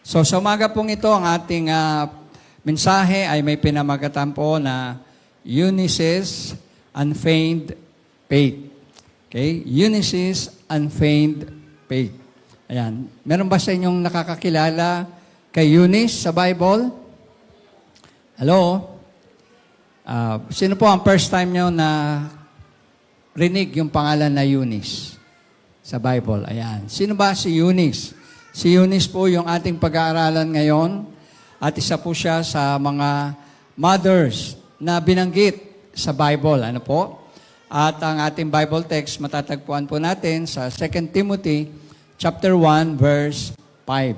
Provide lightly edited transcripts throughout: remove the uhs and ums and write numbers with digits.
So sa umaga pong ito, ang ating mensahe ay may pinamagatan po na Eunice's Unfeigned Faith. Okay? Eunice's Unfeigned Faith. Ayan. Meron ba sa inyong nakakakilala kay Eunice sa Bible? Hello? Sino po ang first time nyo na rinig yung pangalan na Eunice sa Bible? Ayan. Sino ba si Eunice? Si Eunice po yung ating pag-aaralan ngayon at isa po siya sa mga mothers na binanggit sa Bible. Ano po? At ang ating Bible text matatagpuan po natin sa 2 Timothy chapter 1 verse 5.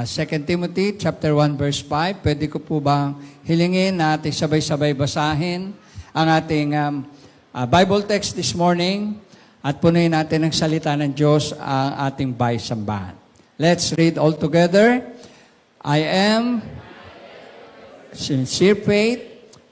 2 Timothy chapter 1 verse 5. Pwede ko po bang hilingin na ating sabay-sabay basahin ang ating Bible text this morning at punuin natin ng salita ng Diyos ang ating baysambahan. Let's read all together. I am sincere faith,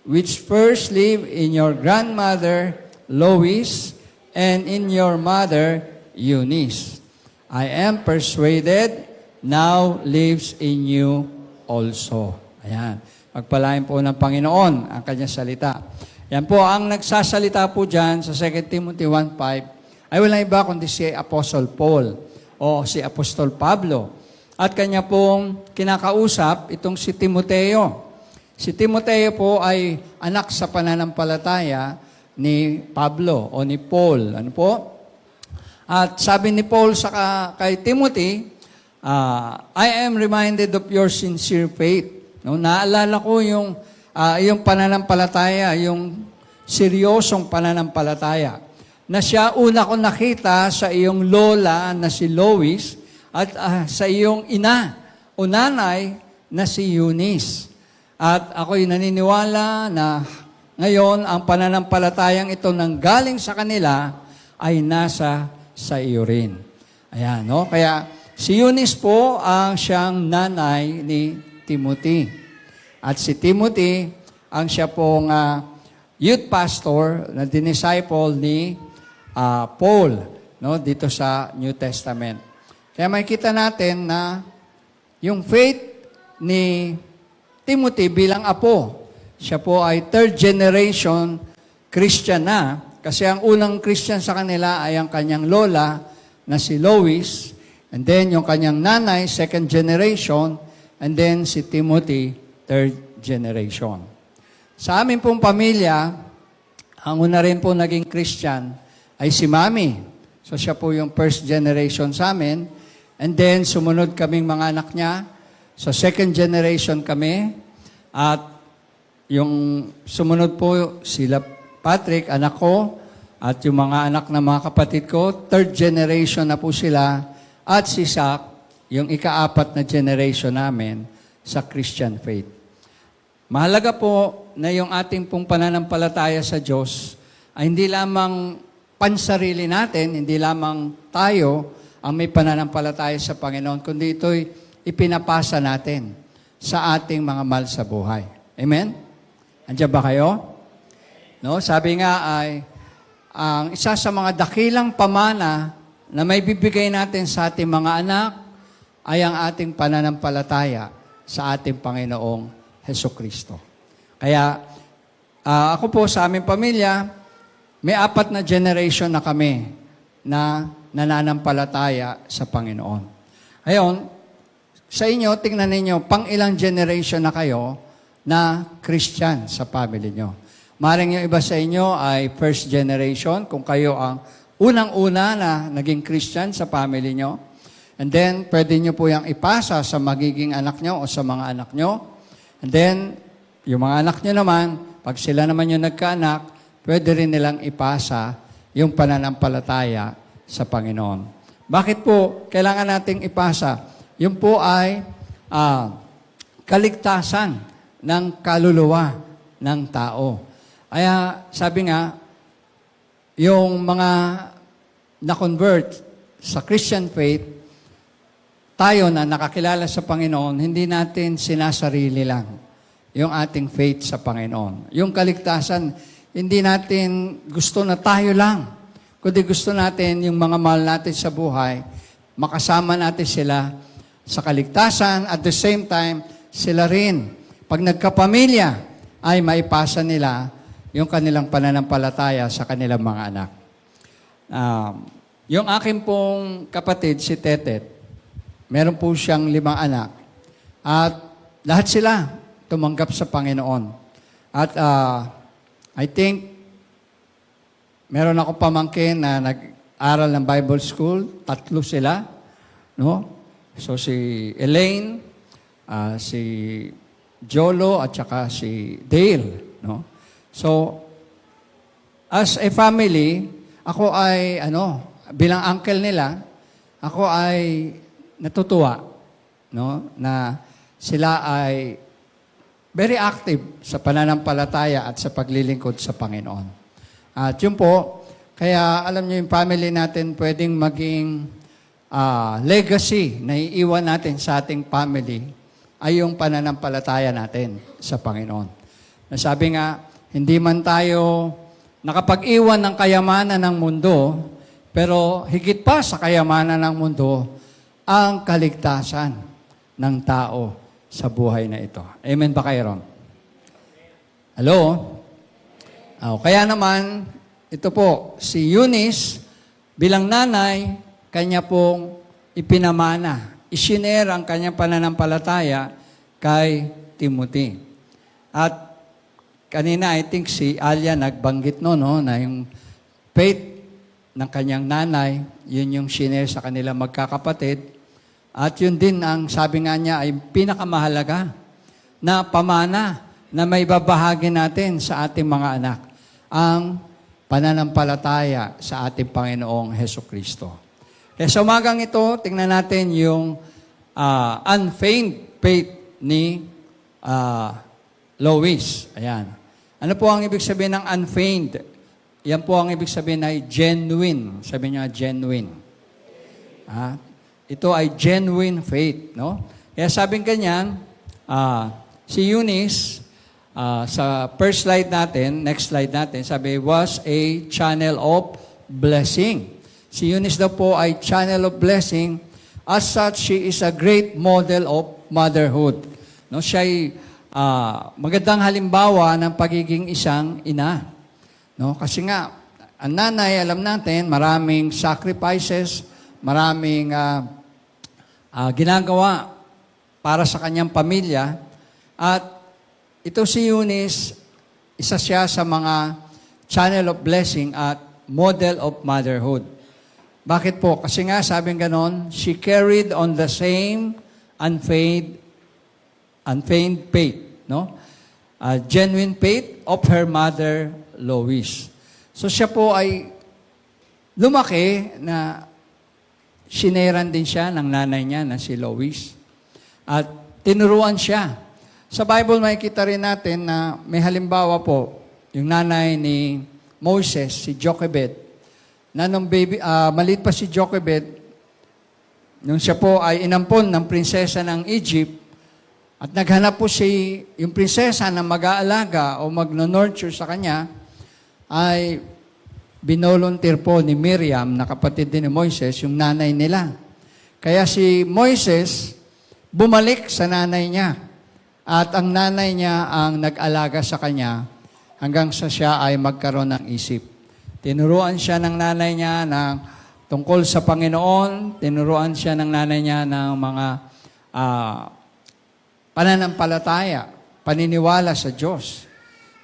which first lived in your grandmother Lois and in your mother Eunice. I am persuaded now lives in you also. Ayan. Pagpalain po ng Panginoon ang kanyang salita. Yan po, ang nagsasalita po dyan sa 2 Timothy 1:5 ay walang iba kundi si Apostle Paul o si Apostol Pablo. At kanya pong kinakausap itong si Timoteo. Si Timoteo po ay anak sa pananampalataya ni Pablo o ni Paul. Ano po? At sabi ni Paul kay Timothy, I am reminded of your sincere faith. No, naalala ko yung pananampalataya, yung seryosong pananampalataya na siya una ko nakita sa iyong lola na si Lois at sa iyong ina o nanay na si Eunice. At ako'y naniniwala na ngayon ang pananampalatayang ito nang galing sa kanila ay nasa sa iyo rin. Ayan, no? Kaya si Eunice po ang siyang nanay ni Timothy. At si Timothy ang siya pong youth pastor na dinisciple ni Paul, no, dito sa New Testament. Kaya makikita natin na yung faith ni Timothy bilang apo, siya po ay third generation Christian na, kasi ang unang Christian sa kanila ay ang kanyang lola na si Lois, and then yung kanyang nanay, second generation, and then si Timothy, third generation. Sa amin pong pamilya, ang una rin po naging Christian ay si Mami. So siya po yung first generation sa amin. And then sumunod kaming mga anak niya. So second generation kami. At yung sumunod po sila Patrick, anak ko, at yung mga anak ng mga kapatid ko, third generation na po sila. At si Zach, yung ika-apat na generation namin sa Christian faith. Mahalaga po na yung ating pong pananampalataya sa Diyos ay hindi lamang pansarili natin, hindi lamang tayo ang may pananampalataya sa Panginoon, kundi ito'y ipinapasa natin sa ating mga mahal sa buhay. Amen? Andiyan ba kayo? No? Sabi nga ay, ang isa sa mga dakilang pamana na may bibigay natin sa ating mga anak ay ang ating pananampalataya sa ating Panginoong Hesukristo. Kaya, ako po sa aming pamilya, may 4 na generation na kami na nananampalataya sa Panginoon. Ngayon, sa inyo, tingnan ninyo, pang ilang generation na kayo na Christian sa family nyo. Maring yung iba sa inyo ay first generation, kung kayo ang unang-una na naging Christian sa family nyo. And then, pwede nyo po yung ipasa sa magiging anak nyo o sa mga anak nyo. And then, yung mga anak nyo naman, pag sila naman yung nagkaanak, pwede rin nilang ipasa yung pananampalataya sa Panginoon. Bakit po kailangan nating ipasa? Yung po ay kaligtasan ng kaluluwa ng tao. Kaya sabi nga, yung mga na-convert sa Christian faith, tayo na nakakilala sa Panginoon, hindi natin sinasarili lang yung ating faith sa Panginoon. Yung kaligtasan, hindi natin gusto na tayo lang, kundi gusto natin yung mga mahal natin sa buhay, makasama natin sila sa kaligtasan, at the same time, sila rin, pag nagkapamilya, ay maipasa nila yung kanilang pananampalataya sa kanilang mga anak. Yung akin pong kapatid, si Tetet, meron po siyang 5 anak. At lahat sila tumanggap sa Panginoon. At I think, meron ako pamangkin na nag-aral ng Bible School. 3 sila. No? So si Elaine, si Jolo, at saka si Dale. No? So, as a family, ako ay, bilang uncle nila, ako ay natutuwa, no, na sila ay very active sa pananampalataya at sa paglilingkod sa Panginoon. At yun po, kaya alam niyo yung family natin pwedeng maging legacy na iiwan natin sa ating family ay yung pananampalataya natin sa Panginoon. Nasabi nga, hindi man tayo nakapag-iwan ng kayamanan ng mundo, pero higit pa sa kayamanan ng mundo, ang kaligtasan ng tao sa buhay na ito. Amen ba kayo ron? Hello? Kaya naman, ito po, si Eunice, bilang nanay, kanya pong ipinamana, isinare ang kanyang pananampalataya kay Timothy. At kanina, I think si Alia nagbanggit no, na yung faith ng kanyang nanay, yun yung sinare sa kanila magkakapatid. At yun din ang sabi nga niya ay pinakamahalaga na pamana na may babahagi natin sa ating mga anak, ang pananampalataya sa ating Panginoong Hesukristo. Kaya sa umagang ito, tingnan natin yung unfeigned faith ni Lois. Ayan. Ano po ang ibig sabihin ng unfeigned? Yan po ang ibig sabihin ay genuine. Sabi niya, genuine. Ito ay genuine faith, no? Kaya sabing ganyan, si Eunice, sa first slide natin, next slide natin, sabi, was a channel of blessing. Si Eunice daw po ay channel of blessing. As such, she is a great model of motherhood. No? Siya ay magandang halimbawa ng pagiging isang ina. No? Kasi nga, ang nanay, alam natin, maraming sacrifices, maraming ginagawa para sa kanyang pamilya. At ito si Eunice, isa siya sa mga channel of blessing at model of motherhood. Bakit po? Kasi nga, sabing ganon, she carried on the same unfeigned faith, no? Genuine faith of her mother, Lois. So siya po ay lumaki na sineran din siya ng nanay niya na si Lois. At tinuruan siya. Sa Bible, makikita rin natin na may halimbawa po, yung nanay ni Moses, si Jochebed, na nung maliit pa si Jochebed, nung siya po ay inampon ng prinsesa ng Egypt, at naghanap po yung prinsesa na mag-aalaga o mag-nurture sa kanya, ay binolunteer po ni Miriam, na kapatid din ni Moises, yung nanay nila. Kaya si Moises, bumalik sa nanay niya. At ang nanay niya ang nag-alaga sa kanya hanggang sa siya ay magkaroon ng isip. Tinuruan siya ng nanay niya tungkol sa Panginoon, tinuruan siya ng nanay niya ng mga pananampalataya, paniniwala sa Diyos.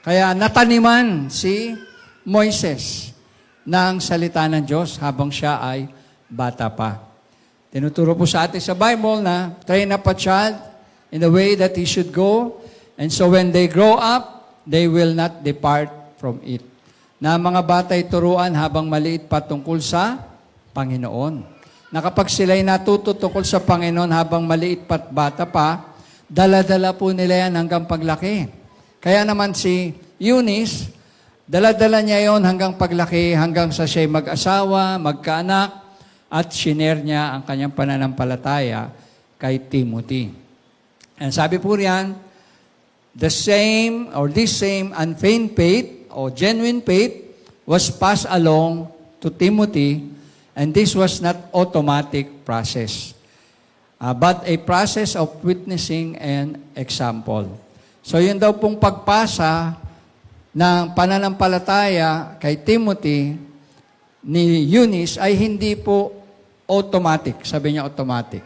Kaya nataniman si Moises ng salita ng Diyos habang siya ay bata pa. Tinuturo po sa atin sa Bible na train up a child in the way that he should go, and so when they grow up, they will not depart from it. Na mga bata'y turuan habang maliit pa tungkol sa Panginoon. Na kapag sila'y natuto tungkol sa Panginoon habang maliit pa at bata pa, dala-dala po nila yan hanggang paglaki. Kaya naman si Eunice, dala-dala niya yon hanggang paglaki, hanggang sa siya'y mag-asawa, magkaanak, at shinare niya ang kanyang pananampalataya kay Timothy. And sabi po riyan, this same unfeigned faith or genuine faith was passed along to Timothy, and this was not automatic process. but a process of witnessing and example. So yun daw pong pagpasa ng pananampalataya kay Timothy ni Eunice ay hindi po automatic. Sabi niya automatic.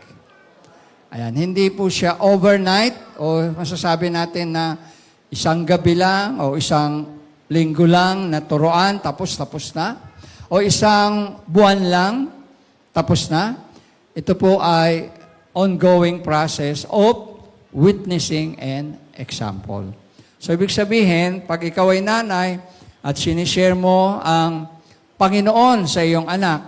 Ayan, hindi po siya overnight o masasabi natin na isang gabi lang o isang linggo lang na turuan tapos na. O isang buwan lang tapos na. Ito po ay ongoing process of witnessing and example. So, ibig sabihin, pag ikaw ay nanay at sinishare mo ang Panginoon sa iyong anak,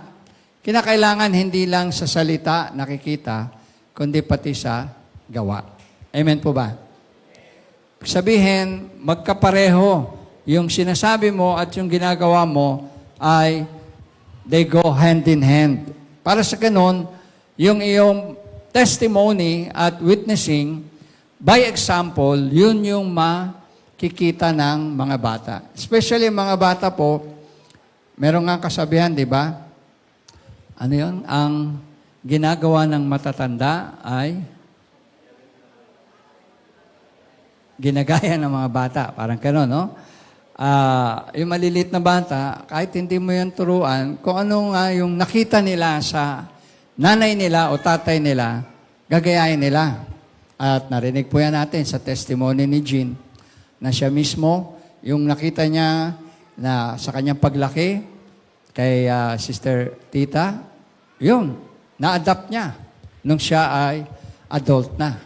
kinakailangan hindi lang sa salita nakikita, kundi pati sa gawa. Amen po ba? Sabihin, magkapareho yung sinasabi mo at yung ginagawa mo ay they go hand in hand. Para sa ganun, yung iyong testimony at witnessing, by example, yun yung makikita ng mga bata. Especially mga bata po, meron nga kasabihan, di ba? Ano yun? Ang ginagawa ng matatanda ay ginagaya ng mga bata. Parang gano'n, no? Yung maliliit na bata, kahit hindi mo yan turuan, kung ano nga yung nakita nila sa nanay nila o tatay nila, gagayahin nila. At narinig po yan natin sa testimony ni Jean, na siya mismo, yung nakita niya na sa kanyang paglaki, kay Sister Tita, yun, na-adapt niya nung siya ay adult na.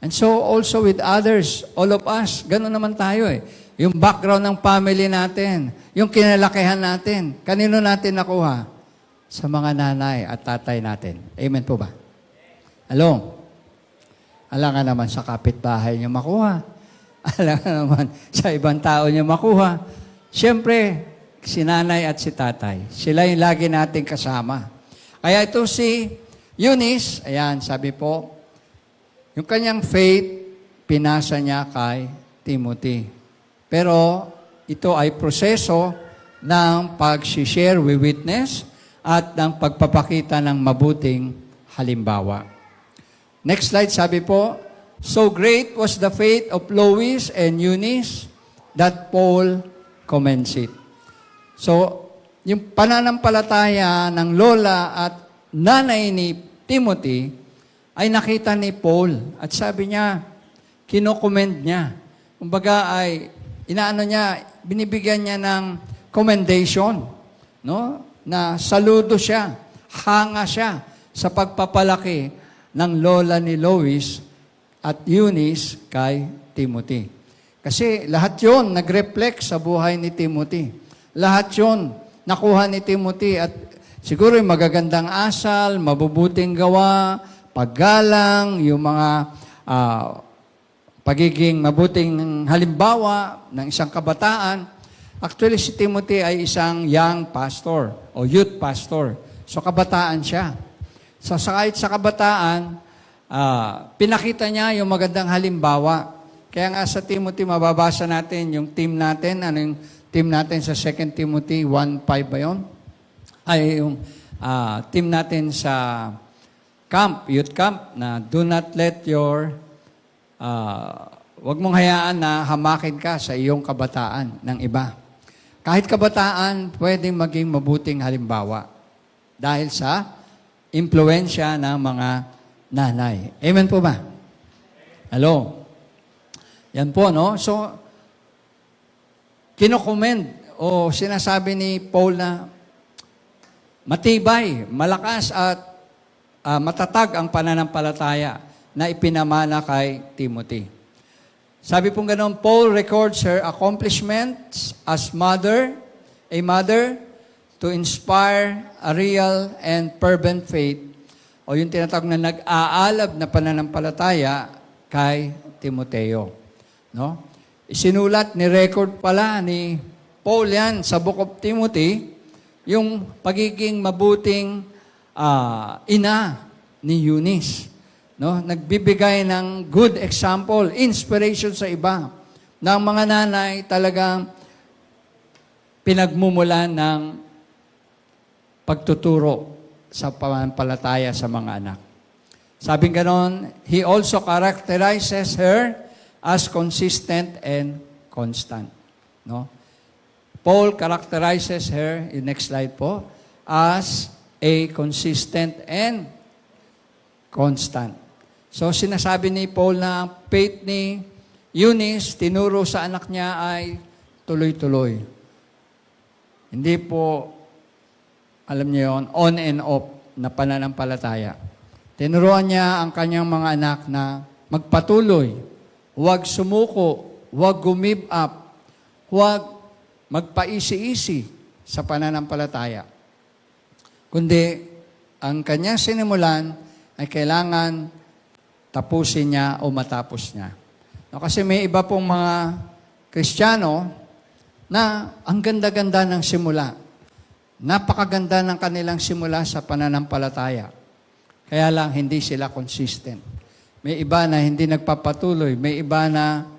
And so also with others, all of us, gano'n naman tayo eh. Yung background ng family natin, yung kinalakihan natin, kanino natin nakuha? Sa mga nanay at tatay natin. Amen po ba? Hello? Alam nga naman sa kapitbahay niyo makuha. Alam nga naman sa ibang tao niyo makuha. Siyempre, si nanay at si tatay, sila yung lagi nating kasama. Kaya ito si Eunice, ayan, sabi po, yung kanyang faith, pinasa niya kay Timothy. Pero ito ay proseso ng pag-share, witness, at ng pagpapakita ng mabuting halimbawa. Next slide, sabi po, so great was the faith of Lois and Eunice that Paul commends it. So, yung pananampalataya ng lola at nanay ni Timothy ay nakita ni Paul at sabi niya, kinokomend niya. Kumbaga ay inaano niya, binibigyan niya ng commendation, no? Na saludo siya, hanga siya sa pagpapalaki ng lola ni Lois at Eunice kay Timothy. Kasi lahat yon nag-reflect sa buhay ni Timothy. Lahat yon nakuha ni Timothy at siguro yung magagandang asal, mabubuting gawa, paggalang, yung mga pagiging mabuting halimbawa ng isang kabataan. Actually, si Timothy ay isang young pastor o youth pastor. So, kabataan siya. So, kahit sa kabataan, pinakita niya yung magandang halimbawa. Kaya nga sa Timothy, mababasa natin yung team natin. Ano yung team natin sa 2 Timothy 1:5 ba yun? Ay, yung team natin sa camp, youth camp, na do not let your, wag mong hayaan na hamakin ka sa iyong kabataan ng iba. Kahit kabataan, pwedeng maging mabuting halimbawa dahil sa impluensya ng mga nanay. Amen po ba? Hello? Yan po, no? So, kinokomend o sinasabi ni Paul na matibay, malakas at matatag ang pananampalataya na ipinamana kay Timothy. Sabi pong ganoon, Paul records her accomplishments as a mother to inspire a real and fervent faith o yung tinatawag na nag-aalab na pananampalataya kay Timoteo. No? Isinulat ni record pala ni Paul yan sa Book of Timothy yung pagiging mabuting ina ni Eunice. No? Nagbibigay ng good example, inspiration sa iba. Na ang mga nanay talagang pinagmumulan ng pagtuturo sa pananampalataya sa mga anak. Sabing ganon, he also characterizes her as consistent and constant. No? Paul characterizes her, in next slide po, as a consistent and constant. So sinasabi ni Paul na ang faith ni Eunice, tinuro sa anak niya ay tuloy-tuloy. Hindi po, alam niyo yun, on and off na pananampalataya. Tinuruan niya ang kanyang mga anak na magpatuloy, huwag sumuko, huwag give up, huwag magpaisi-isi sa pananampalataya. Kundi, ang kanyang sinimulan ay kailangan tapusin niya o matapos niya. No, kasi may iba pong mga Kristiyano na ang ganda-ganda ng simula. Napakaganda ng kanilang simula sa pananampalataya. Kaya lang, hindi sila consistent. May iba na hindi nagpapatuloy. May iba na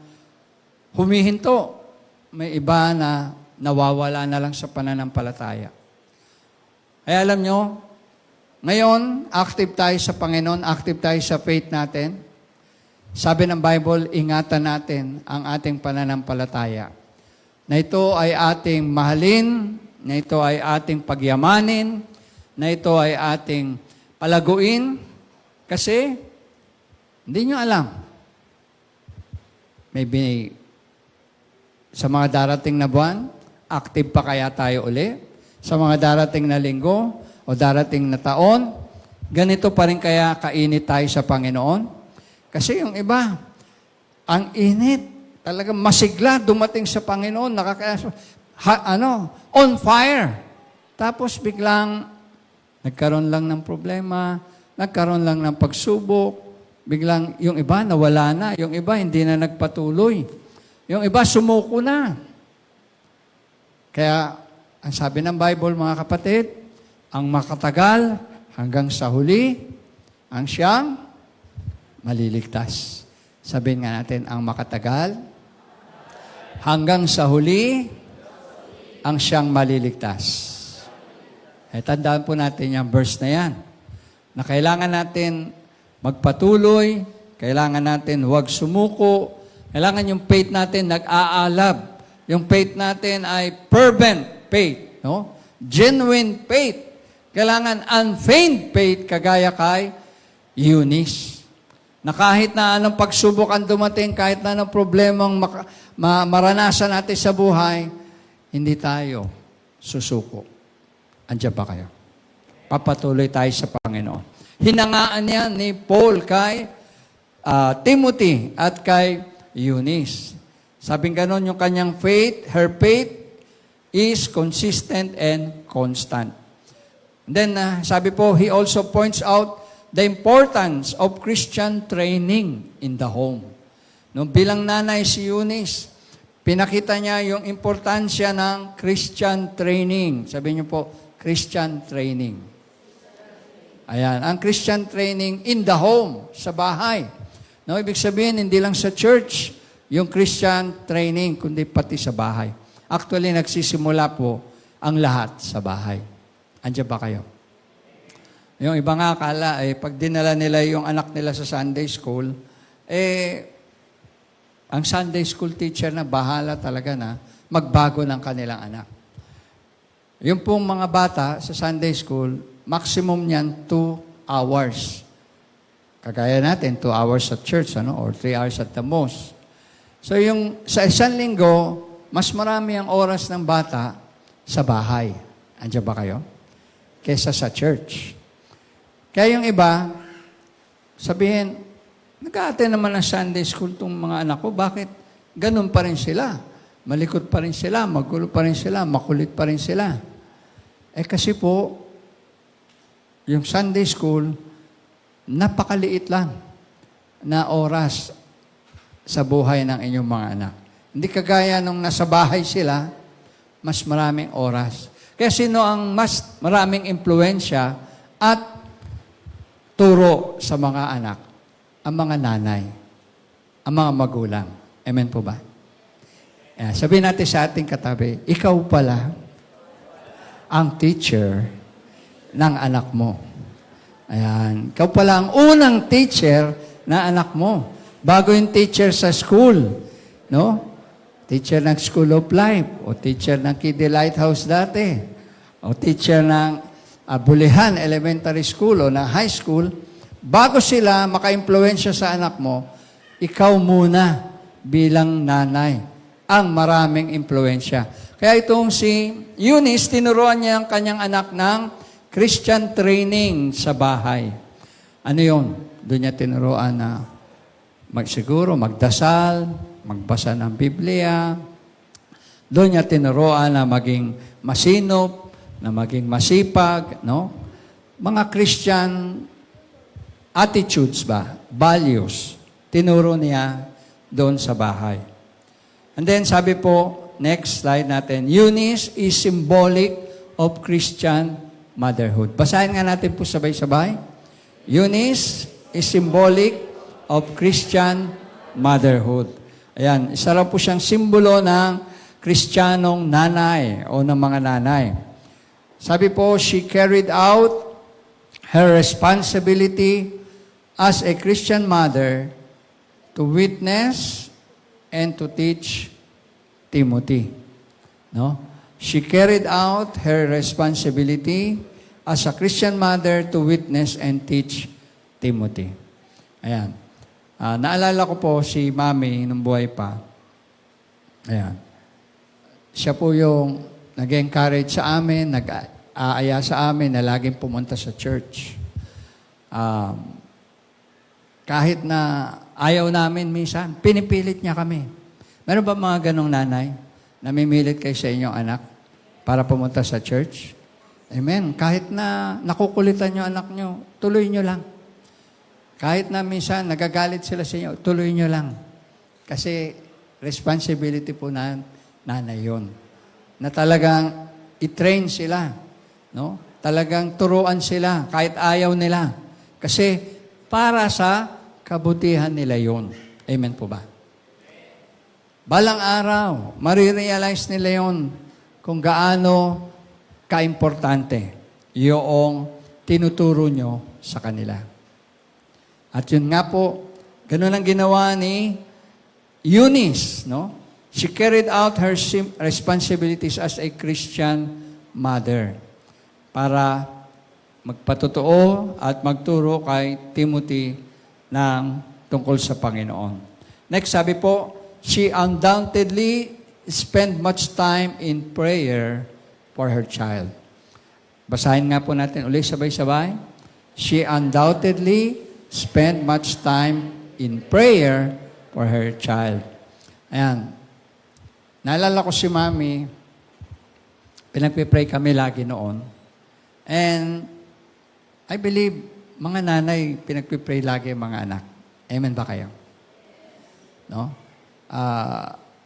humihinto. May iba na nawawala na lang sa pananampalataya. Kaya alam nyo, ngayon, active tayo sa Panginoon, active tayo sa faith natin. Sabi ng Bible, ingatan natin ang ating pananampalataya. Na ito ay ating mahalin, na ito ay ating pagyamanin, na ito ay ating palaguin, kasi hindi nyo alam. Maybe sa mga darating na buwan, active pa kaya tayo uli? Sa mga darating na linggo o darating na taon, ganito pa rin kaya kainit tayo sa Panginoon? Kasi yung iba, ang init, talagang masigla dumating sa Panginoon, on fire. Tapos biglang, nagkaroon lang ng problema, nagkaroon lang ng pagsubok, biglang yung iba nawala na, yung iba hindi na nagpatuloy, yung iba sumuko na. Kaya, ang sabi ng Bible, mga kapatid, ang makatagal hanggang sa huli, ang siyang maliligtas. Sabihin nga natin, ang makatagal hanggang sa huli, ang siyang maliligtas. Tandaan po natin yung verse na yan, na kailangan natin magpatuloy, kailangan natin huwag sumuko, kailangan yung faith natin nag-aalab. Yung faith natin ay fervent faith, no? Genuine faith. Kailangan unfeigned faith, kagaya kay Eunice. Na kahit na anong pagsubok ang dumating, kahit na anong problemang maranasan natin sa buhay, hindi tayo susuko. Andiyan ba kayo? Papatuloy tayo sa Panginoon. Hinangaan yan ni Paul kay Timothy at kay Eunice. Sabing ganon yung kanyang faith, her faith is consistent and constant. Then, sabi po, he also points out the importance of Christian training in the home. No, bilang nanay si Eunice, pinakita niya yung importansya ng Christian training. Sabi niyo po, Christian training. Ayan, ang Christian training in the home, sa bahay. No, ibig sabihin, hindi lang sa church, yung Christian training, kundi pati sa bahay. Actually, nagsisimula po ang lahat sa bahay. Andiyan ba kayo? Yung iba nga akala, pag dinala nila yung anak nila sa Sunday school, ang Sunday school teacher na bahala talaga na magbago ng kanilang anak. Yung pong mga bata sa Sunday school, maximum niyan 2 hours. Kagaya natin, 2 hours at church, or 3 hours at the most. So yung sa isang linggo, mas marami ang oras ng bata sa bahay. Andiyan ba kayo? Kesa sa church. Kaya yung iba, sabihin, nag-a-attend naman ng Sunday school tong mga anak ko, bakit ganun pa rin sila? Malikot pa rin sila, magulo pa rin sila, makulit pa rin sila. Kasi po, yung Sunday school, napakaliit lang na oras sa buhay ng inyong mga anak. Hindi kagaya nung nasa bahay sila, mas maraming oras. Kaya sino ang mas maraming impluensya at turo sa mga anak? Ang mga nanay, ang mga magulang. Amen po ba? Sabihin natin sa ating katabi, ikaw pala ang teacher ng anak mo. Ayan. Ikaw pala ang unang teacher na anak mo. Bago yung teacher sa school. No? Teacher ng School of Life. O teacher ng Kiddie Lighthouse dati. O teacher ng Bulihan Elementary School o na high school. Bago sila maka-impluwensya sa anak mo, ikaw muna bilang nanay ang maraming impluwensya. Kaya itong si Eunice, tinuruan niya ang kanyang anak ng Christian training sa bahay. Ano yun? Doon niya tinuruan na siguro magdasal, magbasa ng Biblia. Doon niya tinuruan na maging masinop, na maging masipag, no? Mga Christian attitudes ba? Values. Tinuro niya doon sa bahay. And then sabi po, next slide natin, Eunice is symbolic of Christian motherhood. Basahin nga natin po sabay-sabay. Eunice is symbolic of Christian motherhood. Ayan, isa raw po siyang simbolo ng Kristiyanong nanay o ng mga nanay. Sabi po, she carried out her responsibility as a Christian mother to witness and to teach Timothy. No? She carried out her responsibility as a Christian mother to witness and teach Timothy. Ayan. Naalala ko po si Mami nung buhay pa. Ayan. Siya po yung nag-encourage sa amin, nag-aaya sa amin na laging pumunta sa church. Kahit na ayaw namin minsan, pinipilit niya kami. Meron ba mga ganong nanay? Namimilit kayo sa inyong anak para pumunta sa church? Amen. Kahit na nakukulitan nyo anak nyo, tuloy nyo lang. Kahit na minsan nagagalit sila sa inyo, tuloy nyo lang. Kasi responsibility po na nanay yun. Na talagang i-train sila. No? Talagang turuan sila kahit ayaw nila. Kasi para sa kabutihan nila yun. Amen po ba? Balang araw, marirealize nila yon kung gaano kaimportante yung tinuturo nyo sa kanila. At yun nga po, ganun ang ginawa ni Eunice, no? She carried out her responsibilities as a Christian mother para magpatotoo at magturo kay Timothy ng tungkol sa Panginoon. Next, sabi po, she undoubtedly spent much time in prayer for her child. Basahin nga po natin ulit sabay-sabay. She undoubtedly spent much time in prayer for her child. Ayan. Naalala ko si Mami, pinagpipray kami lagi noon. And I believe, mga nanay, pinagpipray lagi ang mga anak. Amen ba kayo? No?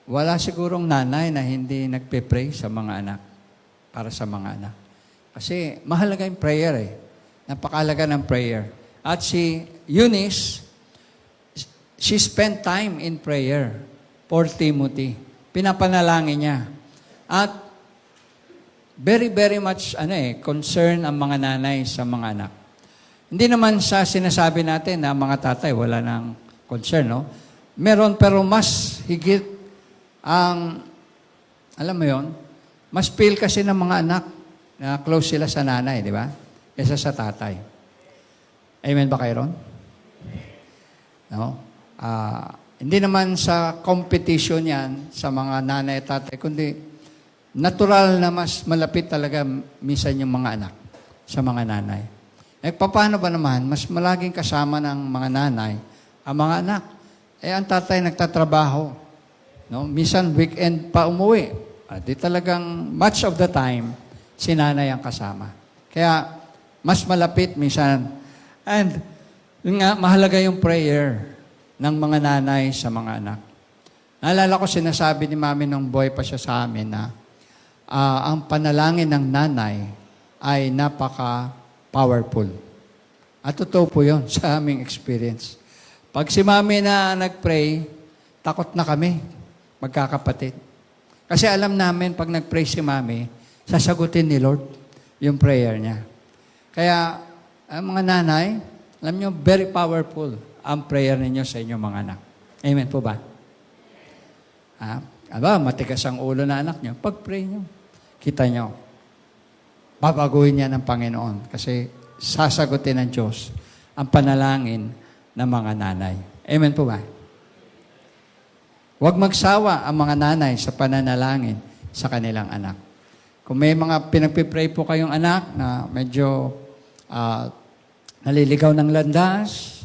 Wala sigurong nanay na hindi nagpe-pray sa mga anak, para sa mga anak. Kasi mahalaga yung prayer eh. Napakalaga ng prayer. At si Eunice, she spent time in prayer for Timothy. Pinapanalangin niya. At very, very much concern ang mga nanay sa mga anak. Hindi naman sa sinasabi natin na mga tatay wala nang concern, no? Meron, pero mas higit ang, alam mo yon, mas feel kasi ng mga anak na close sila sa nanay, di ba? Kesa sa tatay. Amen ba kayo ron? No? Hindi naman sa competition yan sa mga nanay at tatay, kundi natural na mas malapit talaga minsan yung mga anak sa mga nanay. Paano ba naman? Mas malaging kasama ng mga nanay ang mga anak. Ang tatay nagtatrabaho. No? Minsan weekend pa umuwi. Di talagang much of the time, si nanay ang kasama. Kaya mas malapit minsan. And yun nga, mahalaga yung prayer ng mga nanay sa mga anak. Naalala ko sinasabi ni Mami nung boy pa siya sa amin na ang panalangin ng nanay ay napaka-powerful. At totoo po yun sa aming experience. Pag si Mami na nag-pray, takot na kami, magkakapatid. Kasi alam namin, pag nag-pray si Mami, sasagutin ni Lord yung prayer niya. Kaya, Ang mga nanay, alam nyo, very powerful ang prayer ninyo sa inyong mga anak. Amen po ba? Matigas ang ulo na anak nyo, pag-pray nyo. Kita nyo, babaguhin niya ng Panginoon kasi sasagutin ng Diyos ang panalangin ng mga nanay. Amen po ba? Huwag magsawa ang mga nanay sa pananalangin sa kanilang anak. Kung may mga pinagpipray po kayong anak na medyo naliligaw ng landas,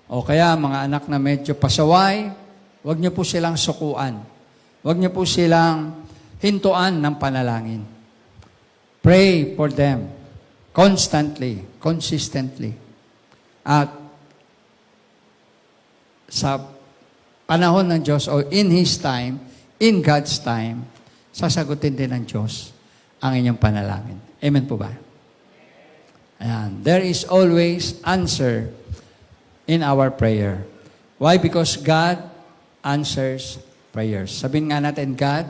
o kaya mga anak na medyo pasaway, huwag niyo po silang sukuan. Huwag niyo po silang hintuan ng panalangin. Pray for them constantly, consistently. At sa panahon ng Diyos o in His time, in God's time, sasagutin din ng Diyos ang inyong panalangin. Amen po ba? Ayan. There is always answer in our prayer. Why? Because God answers prayers. Sabihin nga natin, God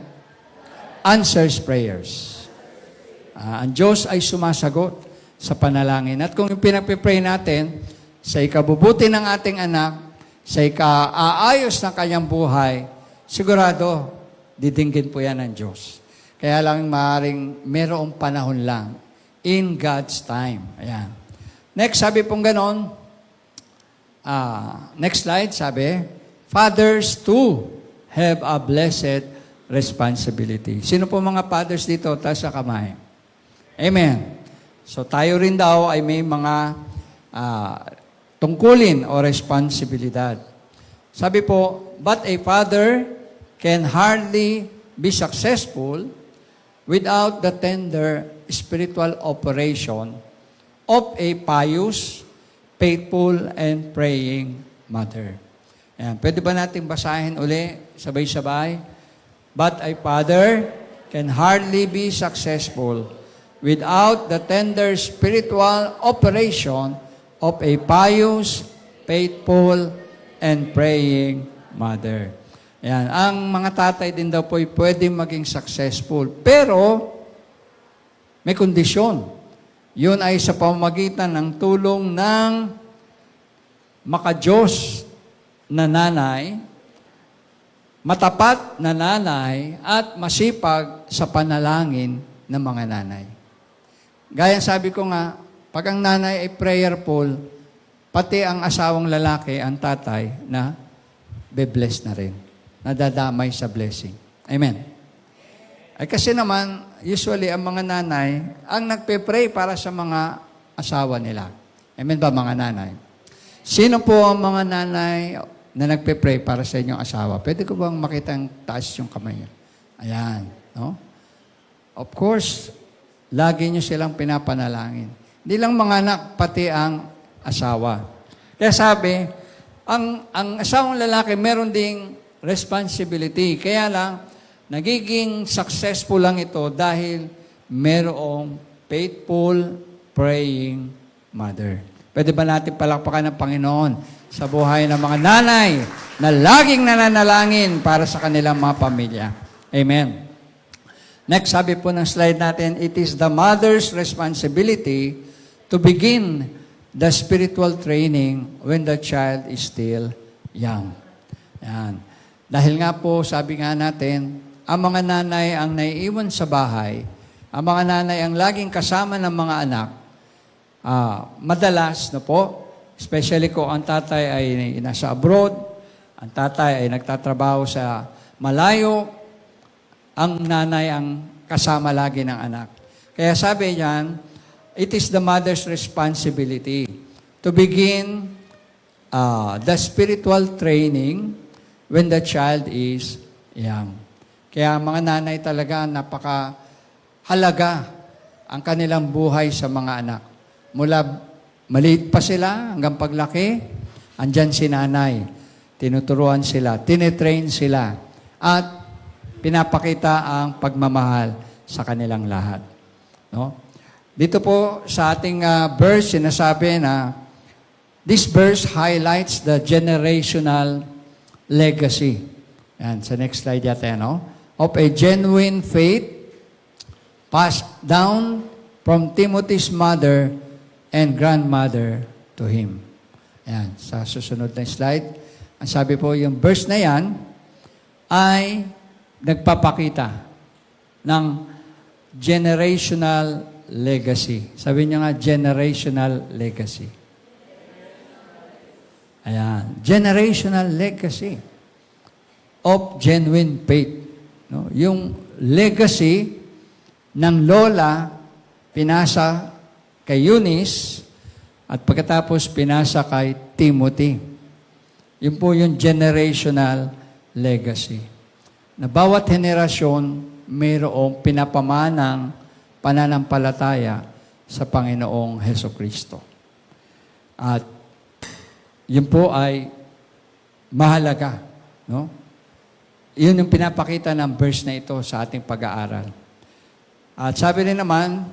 answers prayers. Ang Diyos ay sumasagot sa panalangin. At kung yung pinagpipray natin, sa ikabubuti ng ating anak, sa ikaayos ng kanyang buhay, sigurado, didinggin po yan ng Diyos. Kaya lang maaaring merong panahon lang in God's time. Ayan. Next, sabi pong ganon, next slide, sabi, fathers too have a blessed responsibility. Sino po mga fathers dito? Taas sa kamay. Amen. So tayo rin daw ay may mga tungkulin o responsibilidad. Sabi po, but a father can hardly be successful without the tender spiritual operation of a pious, faithful, and praying mother. Ayan. Pwede ba natin basahin uli, sabay-sabay? But a father can hardly be successful without the tender spiritual operation of a pious, faithful, and praying mother. Ayan. Ang mga tatay din daw po ay pwede maging successful. Pero, may kondisyon. Yun ay sa pamamagitan ng tulong ng makadiyos na nanay, matapat na nanay, at masipag sa panalangin ng mga nanay. Gaya sabi ko nga, pag ang nanay ay prayerful, pati ang asawang lalaki, ang tatay, na be-bless na rin. Nadadamay sa blessing. Amen. Ay kasi naman, usually ang mga nanay, ang nagpe-pray para sa mga asawa nila. Amen ba mga nanay? Sino po ang mga nanay na nagpe-pray para sa inyong asawa? Pwede ko bang makita ang taas yung kamay niyo? Ayan. No? Of course, lagi niyo silang pinapanalangin. Hindi lang mga anak, pati ang asawa. Kaya sabi, ang asawang lalaki meron ding responsibility. Kaya lang, nagiging successful lang ito dahil merong faithful, praying mother. Pwede ba natin palakpakan ng Panginoon sa buhay ng mga nanay na laging nananalangin para sa kanilang mga pamilya? Amen. Next, sabi po ng slide natin, it is the mother's responsibility to begin the spiritual training when the child is still young. Yan. Dahil nga po, sabi nga natin, ang mga nanay ang naiiwan sa bahay, ang mga nanay ang laging kasama ng mga anak, madalas na po, especially kung ang tatay ay nasa abroad, ang tatay ay nagtatrabaho sa malayo, ang nanay ang kasama lagi ng anak. Kaya sabi niyan, it is the mother's responsibility to begin the spiritual training when the child is young. Kaya mga nanay talaga napakahalaga ang kanilang buhay sa mga anak. Mula maliit pa sila hanggang paglaki, andyan si nanay. Tinuturuan sila, tinetrain sila, at pinapakita ang pagmamahal sa kanilang lahat. No? Dito po sa ating verse, sinasabi na this verse highlights the generational legacy. Yan, sa next slide yata, no? Of a genuine faith passed down from Timothy's mother and grandmother to him. Ayan, sa susunod na slide. Ang sabi po, yung verse na yan ay nagpapakita ng generational legacy. Sabi niyo nga, generational legacy. Ayan, generational legacy of genuine faith. No? Yung legacy ng lola, pinasa kay Eunice, at pagkatapos pinasa kay Timothy. Yun po yung generational legacy. Na bawat henerasyon, mayroong pinapamanang pananampalataya sa Panginoong Hesukristo. At yun po ay mahalaga. No? Yun yung pinapakita ng verse na ito sa ating pag-aaral. At sabi rin naman,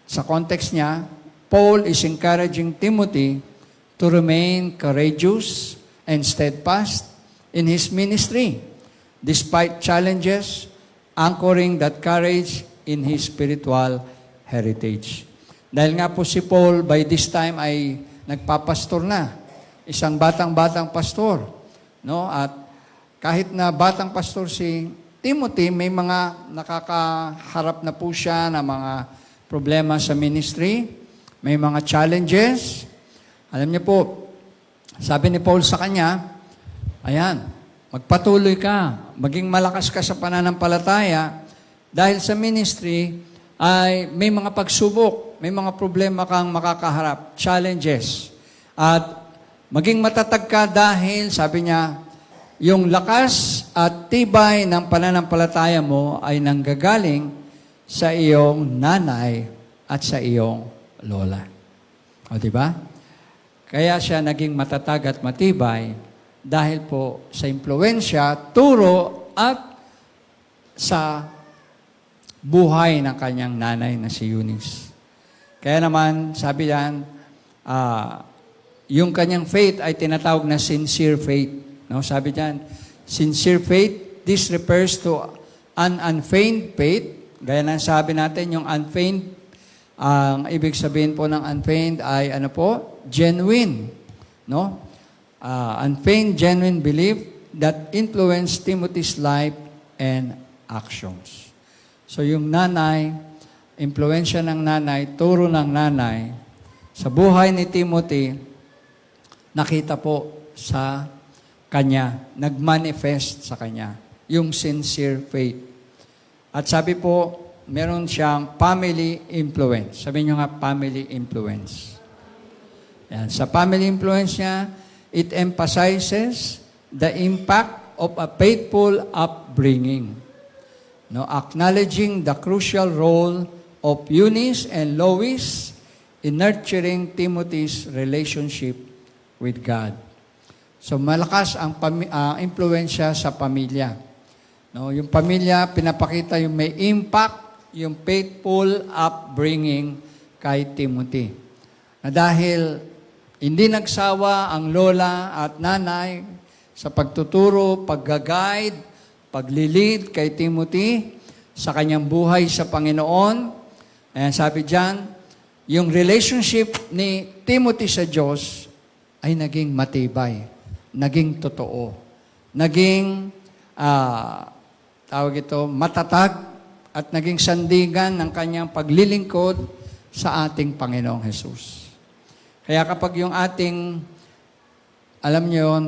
sa context niya, Paul is encouraging Timothy to remain courageous and steadfast in his ministry, despite challenges, anchoring that courage in his spiritual heritage. Dahil nga po si Paul, by this time, ay nagpapastor na. Isang batang-batang pastor. No? At kahit na batang pastor si Timothy, may mga nakakaharap na po siya na mga problema sa ministry, may mga challenges. Alam niyo po, sabi ni Paul sa kanya, ayan, magpatuloy ka, maging malakas ka sa pananampalataya, dahil sa ministry ay may mga pagsubok, may mga problema kang makakaharap, challenges. At maging matatag ka dahil, sabi niya, yung lakas at tibay ng pananampalataya mo ay nanggagaling sa iyong nanay at sa iyong lola. O, di ba? Kaya siya naging matatag at matibay dahil po sa impluensya, turo at sa buhay ng kanyang nanay na si Eunice. Kaya naman, sabi yan, yung kanyang faith ay tinatawag na sincere faith. No? Sabi diyan, sincere faith, this refers to an unfeigned faith. Gaya na sabi natin, yung unfeigned, ang ibig sabihin po ng unfeigned ay ano po? Genuine. No? Unfeigned, genuine belief that influenced Timothy's life and actions. So yung nanay, impluensya ng nanay, turo ng nanay, sa buhay ni Timothy, nakita po sa kanya, nagmanifest sa kanya, yung sincere faith. At sabi po, meron siyang family influence. Sabi niyo nga, family influence. Yan. Sa family influence niya, it emphasizes the impact of a faithful upbringing. No, acknowledging the crucial role of Eunice and Lois in nurturing Timothy's relationship with God. So malakas ang impluensya sa pamilya. No, yung pamilya, pinapakita yung may impact, yung faithful upbringing kay Timothy. Na dahil hindi nagsawa ang lola at nanay sa pagtuturo, pag-guide, paglilid kay Timothy sa kanyang buhay sa Panginoon. Ayan, sabi diyan, yung relationship ni Timothy sa Diyos ay naging matibay, naging totoo, naging matatag, at naging sandigan ng kanyang paglilingkod sa ating Panginoong Jesus. Kaya kapag yung ating, alam niyo yun,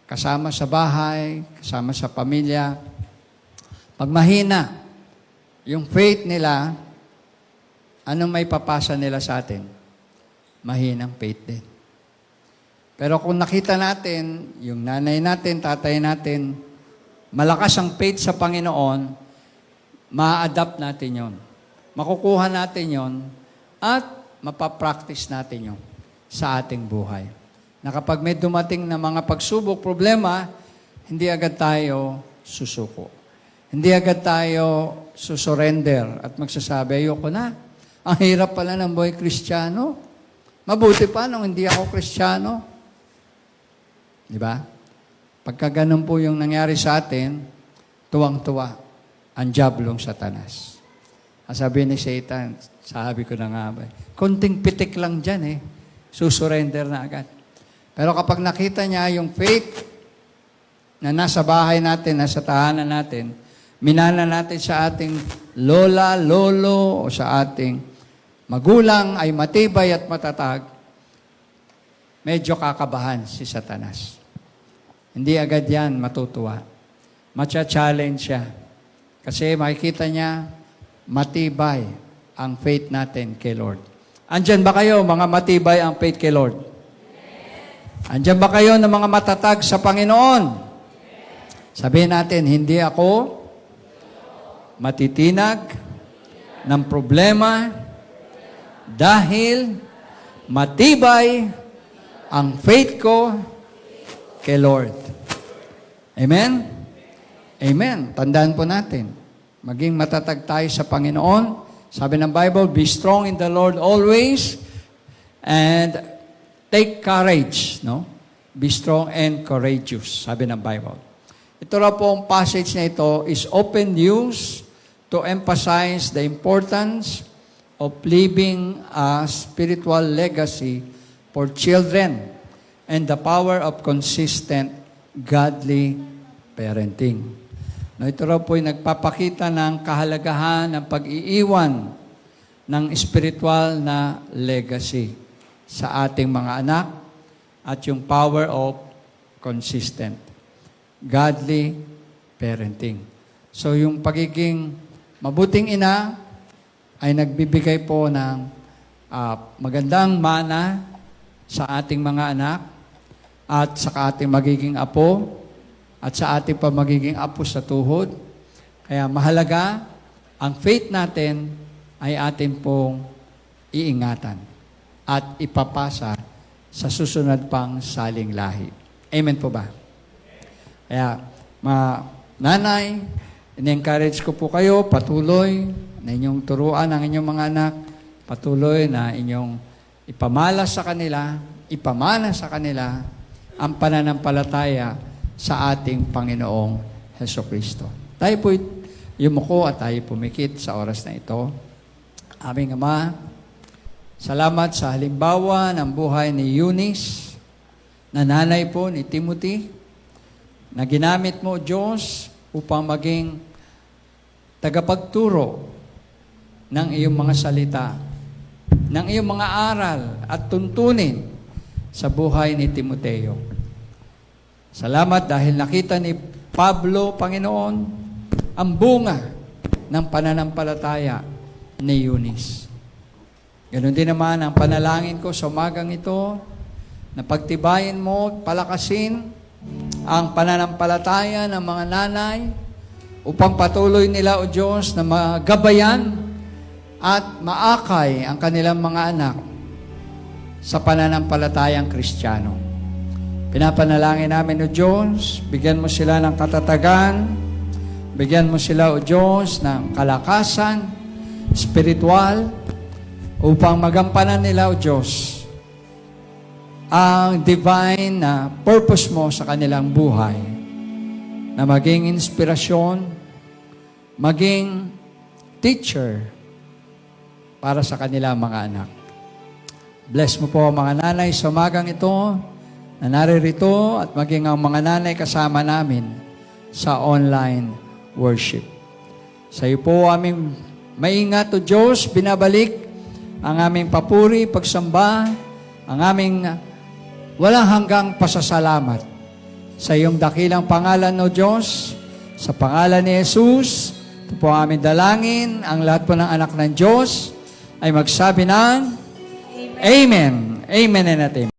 kasama sa bahay, kasama sa pamilya, pag mahina yung faith nila, anong may papasa nila sa atin? Mahinang faith din. Pero kung nakita natin, yung nanay natin, tatay natin, malakas ang faith sa Panginoon, ma-adapt natin yon, makukuha natin yon, at mapapractice natin yon sa ating buhay. Na kapag may dumating na mga pagsubok, problema, hindi agad tayo susuko. Hindi agad tayo susurrender at magsasabi, ayoko na. Ang hirap pala ng buhay Kristiyano. Mabuti pa nung hindi ako Kristiyano. Di ba? Pagka ganun po yung nangyari sa atin, tuwang-tuwa ang diablong Satanas. Ang sabi ni Satan, Sabi ko na nga ba, konting pitik lang dyan susurrender na agad. Pero kapag nakita niya yung faith na nasa bahay natin, nasa tahanan natin, minana natin sa ating lola, lolo, o sa ating magulang ay matibay at matatag, medyo kakabahan si Satanas. Hindi agad yan matutuwa. Matcha-challenge siya. Kasi makikita niya, matibay ang faith natin kay Lord. Andyan ba kayo, mga matibay ang faith kay Lord? Andyan ba kayo ng mga matatag sa Panginoon? Sabihin natin, hindi ako matitinag ng problema dahil matibay ang faith ko kay Lord. Amen? Amen. Tandaan po natin, maging matatag tayo sa Panginoon. Sabi ng Bible, be strong in the Lord always and take courage. No? Be strong and courageous, sabi ng Bible. Ito raw po ang passage na ito is often used to emphasize the importance of leaving a spiritual legacy for children and the power of consistent godly parenting. No, ito raw po ay nagpapakita ng kahalagahan ng pag-iiwan ng spiritual na legacy sa ating mga anak at yung power of consistent godly parenting. So yung pagiging mabuting ina ay nagbibigay po ng magandang mana sa ating mga anak at sa ating magiging apo at sa ating pa magiging apo sa tuhod. Kaya mahalaga, ang faith natin ay atin pong iingatan at ipapasa sa susunod pang saling lahi. Amen po ba? Kaya, mga nanay, in-encourage ko po kayo, patuloy na inyong turuan ang inyong mga anak, patuloy na inyong ipamana sa kanila ang pananampalataya sa ating Panginoong Hesukristo. Tayo po yumuko at tayo pumikit sa oras na ito. Aming Ama, salamat sa halimbawa ng buhay ni Eunice, na nanay po ni Timothy, na ginamit mo, Diyos, upang maging tagapagturo ng iyong mga salita, ng iyong mga aral at tuntunin sa buhay ni Timoteo. Salamat dahil nakita ni Pablo, Panginoon, ang bunga ng pananampalataya ni Eunice. Ganon din naman ang panalangin ko sa umagang ito, na pagtibayin mo, palakasin ang pananampalataya ng mga nanay upang patuloy nila, O Diyos, na magabayan at maakay ang kanilang mga anak sa pananampalatayang Kristiyano. Pinapanalangin namin, O Diyos, bigyan mo sila ng katatagan, bigyan mo sila, O Diyos, ng kalakasan, spiritual, upang magampanan nila, O Diyos, ang divine na purpose mo sa kanilang buhay, na maging inspirasyon, maging teacher para sa kanilang mga anak. Bless mo po mga nanay sa umagang ito, na naririto at maging ang mga nanay kasama namin sa online worship. Sa iyo po aming maingat, O Diyos, binabalik ang aming papuri, pagsamba, ang aming walang hanggang pasasalamat sa iyong dakilang pangalan, O Diyos, sa pangalan ni Jesus. Ito po ang aming dalangin, ang lahat po ng anak ng Diyos ay magsabi ng Amen. Amen and amen.